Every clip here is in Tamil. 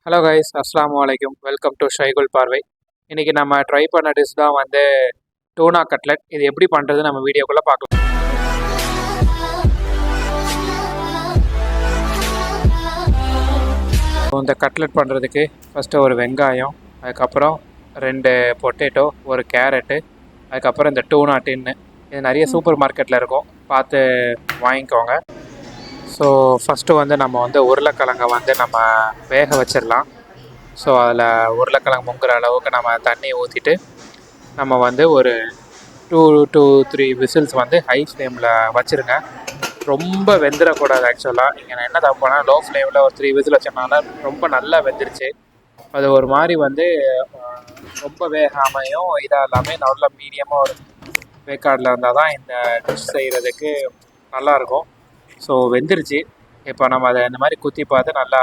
ஹலோ கைஸ், அஸ்ஸலாமு அலைக்கும். வெல்கம் டு ஷைகுல் பார்வை. இன்றைக்கி நம்ம ட்ரை பண்ண டிஷ் தான் வந்து டூனா கட்லெட். இது எப்படி பண்ணுறது நம்ம வீடியோக்குள்ளே பார்க்கலாம். இந்த கட்லெட் பண்ணுறதுக்கு ஃபஸ்ட்டு ஒரு வெங்காயம், அதுக்கப்புறம் 2 பொட்டேட்டோ, ஒரு கேரட்டு, அதுக்கப்புறம் இந்த டூனா டின்னு. இது நிறைய சூப்பர் மார்க்கெட்டில் இருக்கும், பார்த்து வாங்கிக்கோங்க. ஸோ ஃபஸ்ட்டு வந்து நம்ம வந்து உருளைக்கிழங்கை வந்து நம்ம வேக வச்சிடலாம். ஸோ அதில் உருளைக்கிழங்கு முங்குற அளவுக்கு நம்ம தண்ணி ஊற்றிட்டு நம்ம வந்து ஒரு 2 to 3 விசில்ஸ் வந்து ஹை ஃப்ளேமில் வச்சுருங்க. ரொம்ப வெந்துடக்கூடாது. ஆக்சுவலாக இங்கே நான் என்ன தப்புனா லோ ஃப்ளேமில் ஒரு 3 விசில் வச்சனால ரொம்ப நல்லா வெந்துருச்சு. அது ஒரு மாதிரி வந்து ரொம்ப வேகாமையும் இதாக எல்லாமே நல்ல மீடியமாக ஒரு வேக்காடில் இருந்தால் தான் இந்த டிஷ் செய்கிறதுக்கு நல்லாயிருக்கும். ஸோ வெந்துருச்சு. இப்போ நம்ம அதை இந்த மாதிரி குத்தி பார்த்து நல்லா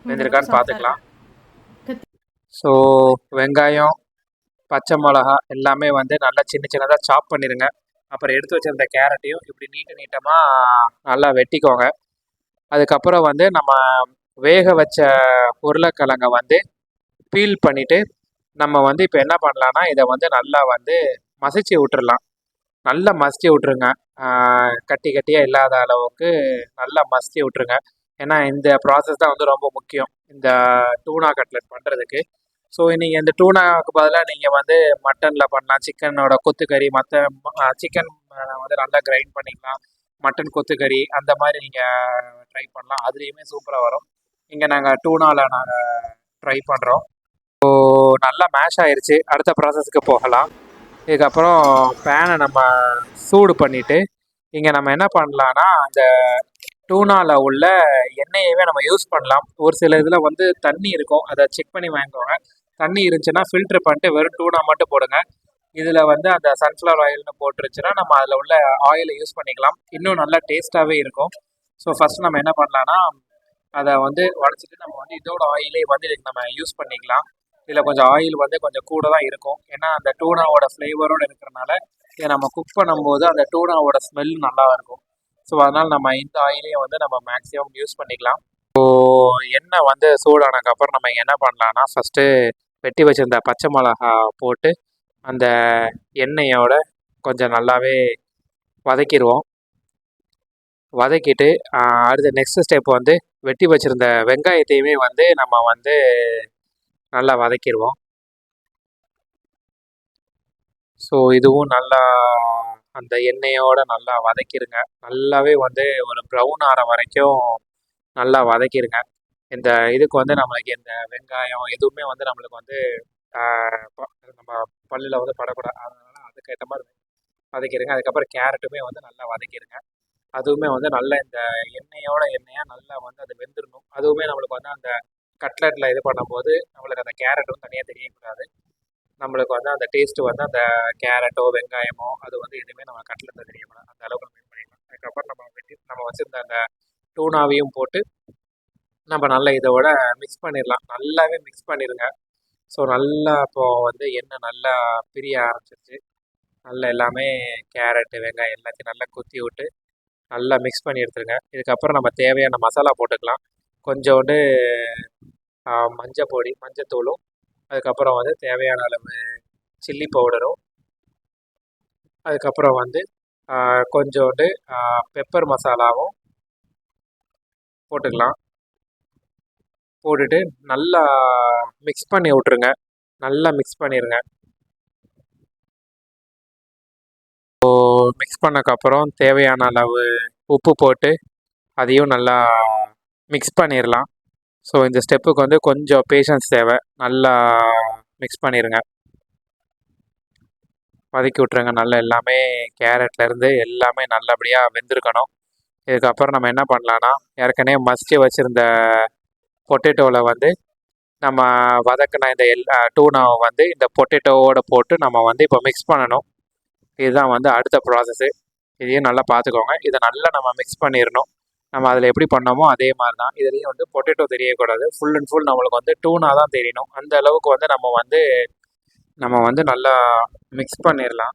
வெந்திருக்கான்னு பார்த்துக்கலாம். ஸோ வெங்காயம், பச்சை மிளகா எல்லாமே வந்து நல்லா சின்ன சின்னதாக சாப் பண்ணிடுங்க. அப்புறம் எடுத்து வச்சிருந்த கேரட்டையும் இப்படி நீட்டமாக நல்லா வெட்டிக்கோங்க. அதுக்கப்புறம் வந்து நம்ம வேக வச்ச உருளைக்கிழங்கை வந்து பீல் பண்ணிவிட்டு நம்ம வந்து இப்போ என்ன பண்ணலான்னா இதை வந்து நல்லா வந்து மசிச்சு விட்டுறலாம். நல்லா மசிச்சு விட்ருங்க. கட்டி கட்டியாக இல்லாத அளவுக்கு நல்லா மசிச்சு விட்ருங்க. ஏன்னா இந்த ப்ராசஸ் தான் வந்து ரொம்ப முக்கியம் இந்த டூனா கட்லெட் பண்ணுறதுக்கு. ஸோ நீங்கள் இந்த டூனாவுக்கு பதிலாக நீங்கள் வந்து மட்டனில் பண்ணலாம். சிக்கனோட கொத்துக்கறி, மற்ற சிக்கன் வந்து நல்லா கிரைண்ட் பண்ணிக்கலாம். மட்டன் கொத்துக்கறி அந்த மாதிரி நீங்கள் ட்ரை பண்ணலாம். அதுலேயுமே சூப்பராக வரும். இங்கே நாங்கள் டூனாவில் நாங்கள் ட்ரை பண்ணுறோம். ஸோ நல்லா மேஷ் ஆயிடுச்சு. அடுத்த ப்ராசஸ்க்கு போகலாம். இதுக்கப்புறம் பேனை நம்ம சூடு பண்ணிவிட்டு இங்கே நம்ம என்ன பண்ணலான்னா அந்த டூனாவில் உள்ள எண்ணெயவே நம்ம யூஸ் பண்ணலாம். ஒரு சில இதில் வந்து தண்ணி இருக்கும், அதை செக் பண்ணி வாங்கிக்கோங்க. தண்ணி இருந்துச்சுன்னா ஃபில்ட்ரு பண்ணிட்டு வெறும் டூனா மட்டும் போடுங்க. இதில் வந்து அந்த சன்ஃப்ளவர் ஆயில்னு போட்டுருச்சுன்னா நம்ம அதில் உள்ள ஆயிலை யூஸ் பண்ணிக்கலாம். இன்னும் நல்லா டேஸ்ட்டாகவே இருக்கும். ஸோ ஃபஸ்ட்டு நம்ம என்ன பண்ணலான்னா அதை வந்து உடச்சிட்டு நம்ம வந்து இதோட ஆயிலே வந்து இதுக்கு நம்ம யூஸ் பண்ணிக்கலாம். இதில் கொஞ்சம் ஆயில் வந்து கொஞ்சம் கூட தான் இருக்கும். ஏன்னா அந்த டூனாவோட ஃப்ளேவரோடு இருக்கிறனால இதை நம்ம குக் பண்ணும்போது அந்த டூனாவோட ஸ்மெல் நல்லா இருக்கும். ஸோ அதனால் நம்ம இந்த ஆயிலையும் வந்து நம்ம மேக்ஸிமம் யூஸ் பண்ணிக்கலாம். ஸோ எண்ணெய் வந்து சூடானதுக்கப்புறம் நம்ம என்ன பண்ணலான்னா ஃபஸ்ட்டு வெட்டி வச்சுருந்த பச்சை மிளகா போட்டு அந்த எண்ணெயோட கொஞ்சம் நல்லாவே வதக்கிடுவோம். வதக்கிட்டு அடுத்த நெக்ஸ்ட் ஸ்டெப் வந்து வெட்டி வச்சுருந்த வெங்காயத்தையுமே வந்து நம்ம வந்து நல்லா வதக்கிடுவோம். ஸோ இதுவும் நல்லா அந்த எண்ணெயோடு நல்லா வதக்கிடுங்க. நல்லாவே வந்து ஒரு ப்ரௌன் ஆகிற வரைக்கும் நல்லா வதக்கிடுங்க. இந்த இதுக்கு வந்து நம்மளுக்கு இந்த வெங்காயம் எதுவுமே வந்து நம்மளுக்கு வந்து நம்ம பல்லில் வந்து படக்கூடாது. அதனால் அதுக்கேற்ற மாதிரி வதக்கிடுங்க. அதுக்கப்புறம் கேரட்டுமே வந்து நல்லா வதக்கிடுங்க. அதுவுமே வந்து நல்லா இந்த எண்ணெயாக நல்லா வந்து அது வெந்துடணும். அதுவுமே நம்மளுக்கு வந்து அந்த கட்லெட்டில் இது பண்ணும்போது நம்மளுக்கு அந்த கேரட்டும் தனியாக தெரியக்கூடாது. நம்மளுக்கு வந்து அந்த டேஸ்ட்டு வந்து அந்த கேரட்டோ வெங்காயமோ அது வந்து எதுவுமே நம்ம கட்லெட்டில் தெரியக்கூடாது. அந்த அளவுக்கு நம்ம பண்ணிடலாம். அதுக்கப்புறம் நம்ம வச்சுருந்த அந்த டூனாவையும் போட்டு நம்ம நல்லா இதோட மிக்ஸ் பண்ணிடலாம். நல்லாவே மிக்ஸ் பண்ணிடுங்க. ஸோ நல்லா இப்போது வந்து எண்ணெய் நல்லா பிரிய ஆரம்பிச்சிருச்சு. நல்லா எல்லாமே கேரட்டு வெங்காயம் எல்லாத்தையும் நல்லா குத்தி விட்டு நல்லா மிக்ஸ் பண்ணி எடுத்துருங்க. இதுக்கப்புறம் நம்ம தேவையான மசாலா போட்டுக்கலாம். கொஞ்சோண்டு மஞ்சத்தூளும், அதுக்கப்புறம் வந்து தேவையான அளவு சில்லி பவுடரும், அதுக்கப்புறம் வந்து கொஞ்சோண்டு பெப்பர் மசாலாவும் போட்டுக்கலாம். போட்டுட்டு நல்லா மிக்ஸ் பண்ணி விட்ருங்க. நல்லா மிக்ஸ் பண்ணிடுங்க. ஸோ மிக்ஸ் பண்ணக்கப்புறம் தேவையான அளவு உப்பு போட்டு அதையும் நல்லா மிக்ஸ் பண்ணிடலாம். ஸோ இந்த ஸ்டெப்புக்கு வந்து கொஞ்சம் பேஷன்ஸ் தேவை. நல்லா மிக்ஸ் பண்ணிடுங்க. வதக்கி விட்ருங்க. நல்லா எல்லாமே கேரட்லேருந்து எல்லாமே நல்லபடியாக வெந்திருக்கணும். இதுக்கப்புறம் நம்ம என்ன பண்ணலான்னா ஏற்கனவே மசிச்சு வச்சுருந்த பொட்டேட்டோவில் வந்து நம்ம வதக்கின இந்த டூனாவை வந்து இந்த பொட்டேட்டோவோடு போட்டு நம்ம வந்து இப்போ மிக்ஸ் பண்ணணும். இதுதான் வந்து அடுத்த ப்ராசஸ்ஸு. இதையும் நல்லா பார்த்துக்கோங்க. இதை நல்லா நம்ம மிக்ஸ் பண்ணிடணும். நம்ம அதில் எப்படி பண்ணோமோ அதே மாதிரி தான் இதுலேயும் வந்து பொட்டேட்டோ தெரியக்கூடாது. ஃபுல் அண்ட் ஃபுல் நம்மளுக்கு வந்து டூனா தான் தெரியணும். அந்த அளவுக்கு வந்து நம்ம வந்து நல்லா மிக்ஸ் பண்ணிடலாம்.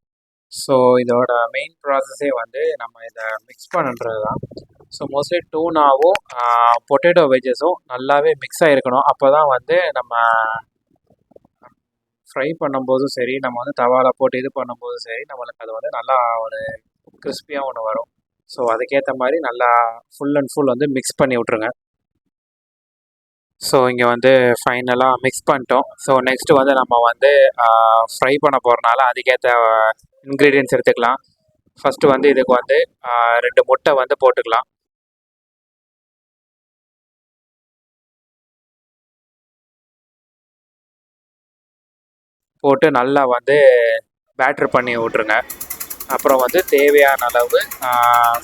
ஸோ இதோட மெயின் ப்ராசஸே வந்து நம்ம இதை மிக்ஸ் பண்ணுறது தான். ஸோ மோஸ்ட்லி டூனாவும் பொட்டேட்டோ வெஜ்ஜஸும் நல்லாவே மிக்ஸ் ஆகிருக்கணும். அப்போ தான் வந்து நம்ம ஃப்ரை பண்ணும்போதும் சரி, நம்ம வந்து தவாவில் போட்டு இது பண்ணும்போதும் சரி, நம்மளுக்கு அது வந்து நல்லா ஒரு கிறிஸ்பியாக ஒன்று வரும். ஸோ அதுக்கேற்ற மாதிரி நல்லா ஃபுல் அண்ட் ஃபுல் வந்து மிக்ஸ் பண்ணி விட்ருங்க. ஸோ இங்கே வந்து ஃபைனலாக மிக்ஸ் பண்ணிட்டோம். ஸோ நெக்ஸ்ட்டு வந்து நம்ம வந்து ஃப்ரை பண்ண போகிறனால அதுக்கேற்ற இன்க்ரீடியன்ட்ஸ் எடுத்துக்கலாம். ஃபஸ்ட்டு வந்து இதுக்கு வந்து 2 முட்டை வந்து போட்டுக்கலாம். போட்டு நல்லா வந்து பேட்டர் பண்ணி விட்ருங்க. அப்புறம் வந்து தேவையான அளவு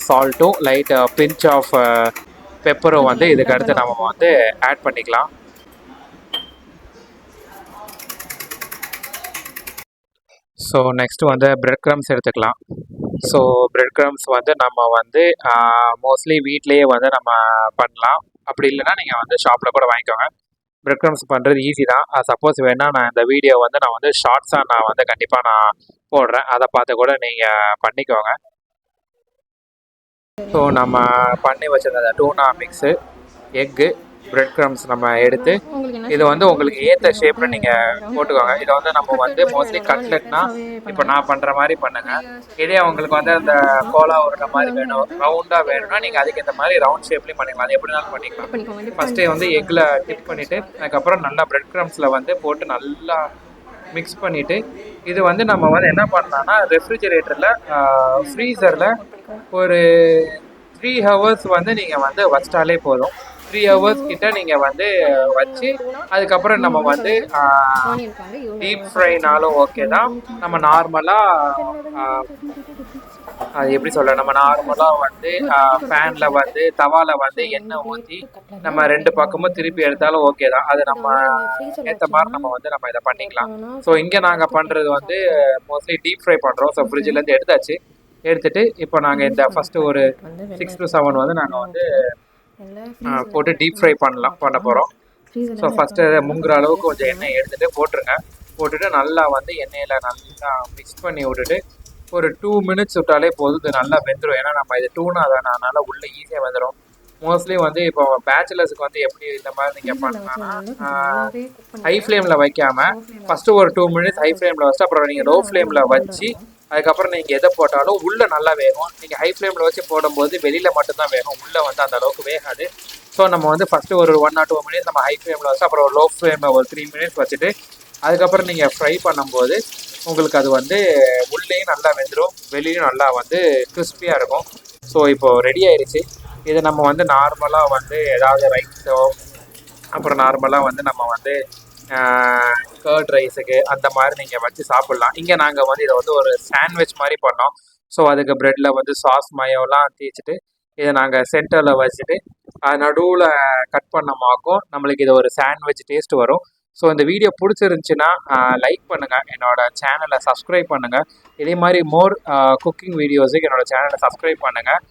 சால்ட்டும் லைட் பிஞ்ச் ஆஃப் பெப்பரும் வந்து இதுக்கு அடுத்து நம்ம வந்து ஆட் பண்ணிக்கலாம். ஸோ நெக்ஸ்ட்டு வந்து பிரெட் க்ரம்ஸ் எடுத்துக்கலாம். ஸோ பிரெட் க்ரம்ஸ் வந்து நம்ம வந்து மோஸ்ட்லி வீட்லேயே வந்து நம்ம பண்ணலாம். அப்படி இல்லைன்னா நீங்கள் வந்து ஷாப்பில் கூட வாங்கிக்கோங்க. பிரெட் க்ரம்ஸ் பண்ணுறது ஈஸி தான். சப்போஸ் வேணால் நான் இந்த வீடியோ வந்து நான் வந்து ஷார்ட்ஸாக நான் வந்து கண்டிப்பாக நான் போடுறேன். அதை பார்த்து கூட நீங்கள் பண்ணிக்கோங்க. ஸோ நம்ம பண்ணி வச்சிருந்த டூனா மிக்ஸு, எக்கு, பிரெட் க்ரம்ஸ் நம்ம எடுத்து இது வந்து உங்களுக்கு ஏற்ற ஷேப்பில் நீங்கள் போட்டுக்கோங்க. இதை வந்து நம்ம வந்து மோஸ்ட்லி கட்லெட்னா இப்போ நான் பண்ணுற மாதிரி பண்ணுங்கள். இதே உங்களுக்கு வந்து அந்த கோலா உருண்டை மாதிரி வேணும், ரவுண்டாக வேணும்னா நீங்கள் அதுக்கேற்ற மாதிரி ரவுண்ட் ஷேப்லேயும் பண்ணிக்கலாம். அது எப்படினாலும் பண்ணிக்கலாம். ஃபஸ்ட்டே வந்து எக்கில் டிப் பண்ணிவிட்டு அதுக்கப்புறம் நல்லா பிரெட் க்ரம்ஸில் வந்து போட்டு நல்லா மிக்ஸ் பண்ணிவிட்டு இது வந்து நம்ம வந்து என்ன பண்ணலாம்னா ரெஃப்ரிஜரேட்டரில் ஃப்ரீசரில் ஒரு 3 ஹவர்ஸ் வந்து நீங்கள் வந்து வச்சிட்டாலே போதும். 3 ஹவர்ஸ் கிட்ட நீங்கள் வந்து வச்சு அதுக்கப்புறம் நம்ம வந்து டீப் ஃப்ரைனாலும் ஓகே தான். நம்ம நார்மலாக அது எப்படி சொல்ல, நம்ம நார்மலாக வந்து பேனில் வந்து தவாவில் வந்து எண்ணெய் ஊற்றி நம்ம 2 பக்கமும் திருப்பி எடுத்தாலும் ஓகே தான். அது நம்ம ஏற்ற மாதிரி நம்ம வந்து நம்ம இதை பண்ணிக்கலாம். ஸோ இங்கே நாங்கள் பண்ணுறது வந்து மோஸ்ட்லி டீப் ஃப்ரை பண்ணுறோம். ஸோ ஃப்ரிட்ஜிலேருந்து எடுத்துட்டு இப்போ நாங்கள் இந்த ஃபஸ்ட்டு ஒரு 6 to 7 வந்து நாங்கள் வந்து போட்டு டீப் ஃப்ரை பண்ண போகிறோம். ஸோ ஃபஸ்ட்டு முங்குற அளவுக்கு கொஞ்சம் எண்ணெய் எடுத்துகிட்டு போட்டுட்டு நல்லா வந்து எண்ணெயில் நல்லா மிக்ஸ் பண்ணி விட்டுட்டு ஒரு 2 மினிட்ஸ் விட்டாலே போதும். இது நல்லா வெந்துடும். ஏன்னா நம்ம இது டூனா தானே, அதனால் உள்ளே ஈஸியாக வெந்துடும். மோஸ்ட்லி வந்து இப்போ பேச்சுலர்ஸுக்கு வந்து எப்படி இந்த மாதிரி நீங்கள் பண்ணலாம்னா ஹை ஃப்ளேமில் வைக்காமல் ஃபஸ்ட்டு ஒரு 2 மினிட்ஸ் ஹை ஃப்ளேமில் வச்சுட்டு அப்புறம் நீங்கள் லோ ஃப்ளேமில் வச்சு அதுக்கப்புறம் நீங்கள் எதை போட்டாலும் உள்ளே நல்லா வேகும். நீங்கள் ஹை ஃப்ளேமில் வச்சு போடும்போது வெளியில் மட்டும்தான் வேகும், உள்ளே வந்து அந்த அளவுக்கு வேகாது. ஸோ நம்ம வந்து ஃபஸ்ட்டு ஒரு 1 or 2 மினிட்ஸ் நம்ம ஹை ஃப்ளேமில் வச்சு அப்புறம் லோ ஃப்ளேமில் ஒரு 3 மினிட்ஸ் வச்சுட்டு அதுக்கப்புறம் நீங்கள் ஃப்ரை பண்ணும்போது உங்களுக்கு அது வந்து உள்ளேயும் நல்லா வெந்துடும், வெளியும் நல்லா வந்து கிறிஸ்பியாக இருக்கும். ஸோ இப்போது ரெடி ஆயிடுச்சு. இதை நம்ம வந்து நார்மலாக வந்து ஏதாவது ரைஸோ அப்புறம் நார்மலாக வந்து நம்ம வந்து கர்ட் ரைஸுக்கு அந்த மாதிரி நீங்கள் வச்சு சாப்பிட்லாம். இங்கே நாங்கள் வந்து இதை வந்து ஒரு சாண்ட்விச் மாதிரி பண்ணோம். ஸோ அதுக்கு ப்ரெட்டில் வந்து சாஸ் மயோலாம் தேய்ச்சிட்டு இதை நாங்கள் சென்டரில் வச்சுட்டு நடுவில் கட் பண்ண மாக்கும் நம்மளுக்கு இது ஒரு சாண்ட்விச் டேஸ்ட் வரும். ஸோ இந்த வீடியோ பிடிச்சிருந்துச்சின்னா லைக் பண்ணுங்கள், என்னோடய சேனலை சப்ஸ்கிரைப் பண்ணுங்கள். இதே மாதிரி மோர் குக்கிங் வீடியோஸுக்கு என்னோடய சேனலை சப்ஸ்கிரைப் பண்ணுங்கள்.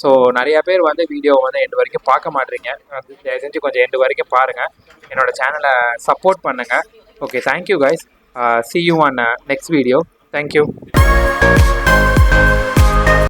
ஸோ நிறையா பேர் வந்து வீடியோ வந்து எண்டு வரைக்கும் பார்க்க மாட்டீங்க. அது செஞ்சு கொஞ்சம் எண்டு வரைக்கும் பாருங்கள், என்னோடய சேனலை சப்போர்ட் பண்ணுங்கள். Okay, thank you guys. See you on next video. Thank you.